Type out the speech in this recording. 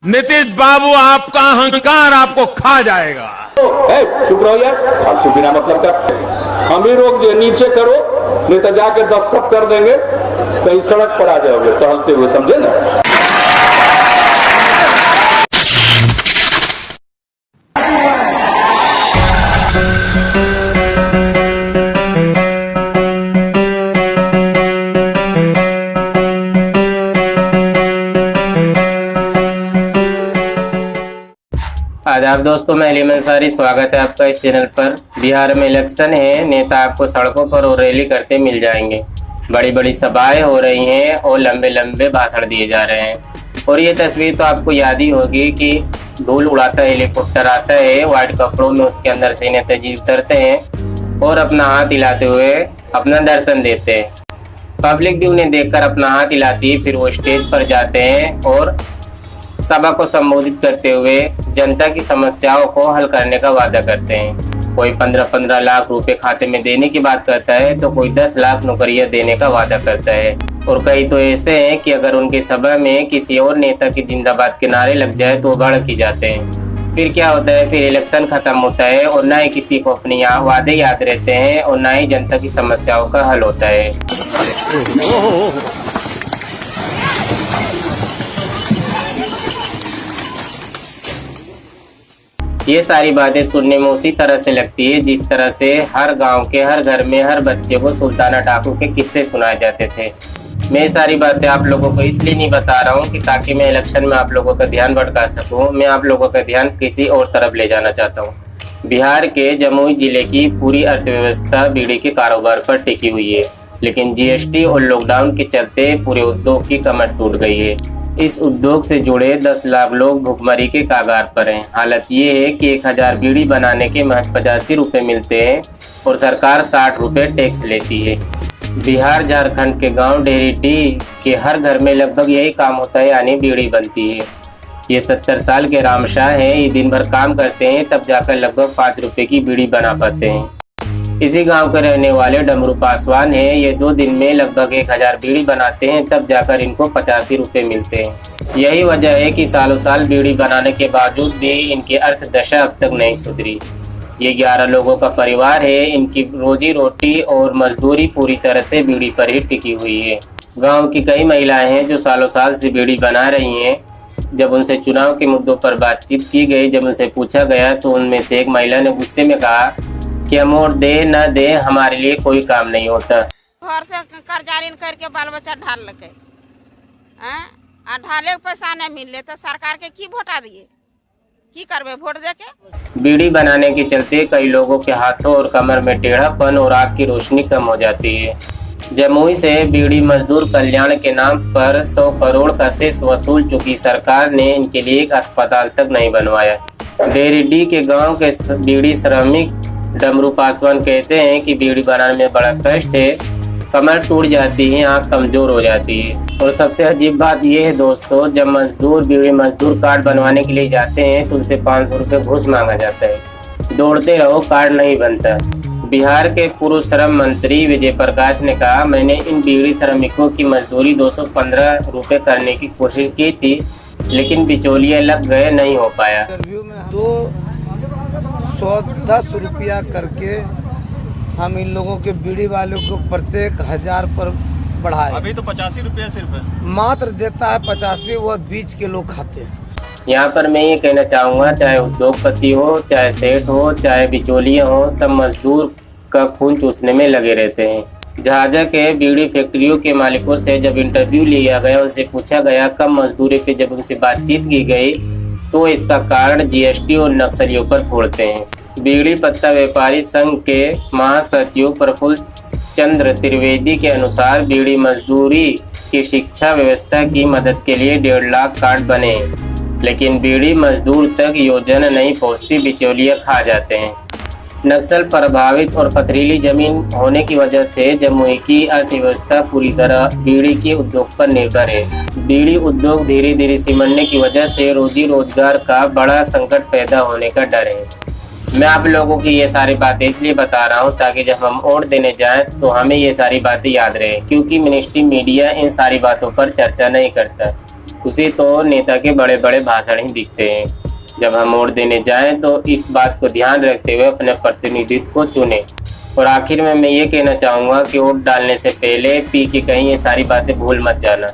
नीतीश बाबू, आपका अहंकार आपको खा जाएगा। चुप रहो यार, फालतू बिना मतलब का हम ही रोक दिए, नीचे करो नहीं तो जाके दस्तखत कर देंगे, कहीं सड़क पर आ जाओगे टहलते हुए, समझे ना। आदाब दोस्तों, मैं अलीम अंसारी, स्वागत है आपका इस चैनल पर। बिहार में इलेक्शन है, नेता आपको सड़कों पर और रैली करते मिल जाएंगे। बड़ी बड़ी सभाएं हो रही हैं और लंबे लंबे भाषण दिए जा रहे हैं। और ये तस्वीर तो आपको याद ही होगी कि धूल उड़ाता हेलीकॉप्टर आता है व्हाइट कपड़ों में, उसके अंदर से नेताजी उतरते हैं और अपना हाथ हिलाते हुए अपना दर्शन देते हैं। पब्लिक भी उन्हें देखकर अपना हाथ हिलाती है। फिर वो स्टेज पर जाते हैं और सभा को संबोधित करते हुए जनता की समस्याओं को हल करने का वादा करते हैं। कोई 15-15 लाख रुपए खाते में देने की बात करता है तो कोई 10 लाख नौकरियां देने का वादा करता है। और कई तो ऐसे हैं कि अगर उनकी सभा में किसी और नेता की जिंदाबाद के नारे लग जाए तो वो भड़क ही जाते हैं। फिर क्या होता है, फिर इलेक्शन खत्म होता है और ना ही किसी को अपने वादे याद रहते हैं और ना ही जनता की समस्याओं का हल होता है। ये सारी बातें सुनने में उसी तरह से लगती है जिस तरह से हर गांव के हर घर में हर बच्चे को सुल्ताना डाकू के किस्से सुनाए जाते थे। मैं ये सारी बातें आप लोगों को इसलिए नहीं बता रहा हूँ कि ताकि मैं इलेक्शन में आप लोगों का ध्यान भटका सकूँ। मैं आप लोगों का ध्यान किसी और तरफ ले जाना चाहता हूँ। बिहार के जमुई जिले की पूरी अर्थव्यवस्था बीड़ी के कारोबार पर टिकी हुई है, लेकिन जीएसटी और लॉकडाउन के चलते पूरे उद्योग की कमर टूट गई है। इस उद्योग से जुड़े 10 लाख लोग भुखमरी के कगार पर हैं। हालत ये है कि 1000 बीड़ी बनाने के महज 85 रुपये मिलते हैं और सरकार 60 रुपये टैक्स लेती है। बिहार झारखंड के गांव डेरीटी के हर घर में लगभग यही काम होता है, यानी बीड़ी बनती है। ये 70 साल के रामशाह हैं, ये दिन भर काम करते हैं तब जाकर लगभग 5 रुपये की बीड़ी बना पाते हैं। इसी गांव के रहने वाले डमरू पासवान हैं, ये 2 दिन में लगभग 1000 बीड़ी बनाते हैं तब जाकर इनको 85 रुपये मिलते हैं। यही वजह है कि सालों साल बीड़ी बनाने के बावजूद भी इनकी अर्थदशा अब तक नहीं सुधरी। ये 11 लोगों का परिवार है, इनकी रोजी रोटी और मजदूरी पूरी तरह से बीड़ी पर ही टिकी हुई है। गाँव की कई महिलाएं हैं जो सालों साल से बीड़ी बना रही हैं। जब उनसे चुनाव के मुद्दों पर बातचीत की गई, जब उनसे पूछा गया तो उनमें से एक महिला ने गुस्से में कहा कि हम वोट दे न दे, हमारे लिए कोई काम नहीं होता। घर से कर्जारीन करके बाल बच्चा ढाल लगे, ढाले के पैसा नहीं मिले तो सरकार के की वोटा दिए, की करबे वोट दे के। बीड़ी बनाने के चलते कई लोगों के हाथों और कमर में टेढ़ापन और आँख की रोशनी कम हो जाती है। जमुई से बीड़ी मजदूर कल्याण के नाम पर 100 करोड़ का सेस वसूल चुकी सरकार ने इनके लिए एक अस्पताल तक नहीं बनवाया। डेरीडी के गाँव के बीड़ी श्रमिक डमरू पासवान कहते हैं कि बीड़ी बनाने में बड़ा कष्ट है, कमर टूट जाती है, आँख कमजोर हो जाती है। और सबसे अजीब बात यह है दोस्तों, जब मजदूर बीड़ी मजदूर कार्ड बनवाने के लिए जाते हैं तो उनसे 500 रुपये घूस मांगा जाता है। दौड़ते रहो, कार्ड नहीं बनता। बिहार के पूर्व श्रम मंत्री विजय प्रकाश ने कहा, मैंने इन बीड़ी श्रमिकों की मजदूरी 215 रुपये करने की कोशिश की थी, लेकिन बिचौलिए लग गए, नहीं हो पाया। इंटरव्यू में 210 रुपया करके हम इन लोगों के बीड़ी वालों को प्रत्येक 1000 पर बढ़ाए। अभी तो 85 रुपया सिर्फ है, मात्र देता है 85, वह बीच के लोग खाते हैं। यहाँ पर मैं ये कहना चाहूँगा, चाहे उद्योगपति हो, चाहे सेठ हो, चाहे बिचौलिए हो, सब मजदूर का खून चूसने में लगे रहते हैं। झाझा के बीड़ी फैक्ट्रियों के मालिकों से जब इंटरव्यू लिया गया, उनसे पूछा गया कम मजदूरी पे जब उनसे बातचीत की गई तो इसका कारण जीएसटी और नक्सलियों पर फोड़ते हैं। बीड़ी पत्ता व्यापारी संघ के महासचिव प्रफुल्ल चंद्र त्रिवेदी के अनुसार बीड़ी मजदूरी की शिक्षा व्यवस्था की मदद के लिए 1.5 लाख कार्ड बने, लेकिन बीड़ी मजदूर तक योजना नहीं पहुंचती, बिचौलिए खा जाते हैं। नक्सल प्रभावित और पथरीली जमीन होने की वजह से जमुई की अर्थव्यवस्था पूरी तरह बीड़ी के उद्योग पर निर्भर है। बीड़ी उद्योग धीरे धीरे सिमटने की वजह से रोजी रोजगार का बड़ा संकट पैदा होने का डर है। मैं आप लोगों की ये सारी बातें इसलिए बता रहा हूँ ताकि जब हम वोट देने जाएं तो हमें ये सारी बातें याद रहे, क्योंकि मिनिस्ट्री मीडिया इन सारी बातों पर चर्चा नहीं करता। उसे तो नेता के बड़े बड़े भाषण ही दिखते हैं। जब हम वोट देने जाएं तो इस बात को ध्यान रखते हुए अपने प्रतिनिधित्व को चुनें। और आखिर में मैं ये कहना चाहूँगा कि वोट डालने से पहले पी के कहीं ये सारी बातें भूल मत जाना।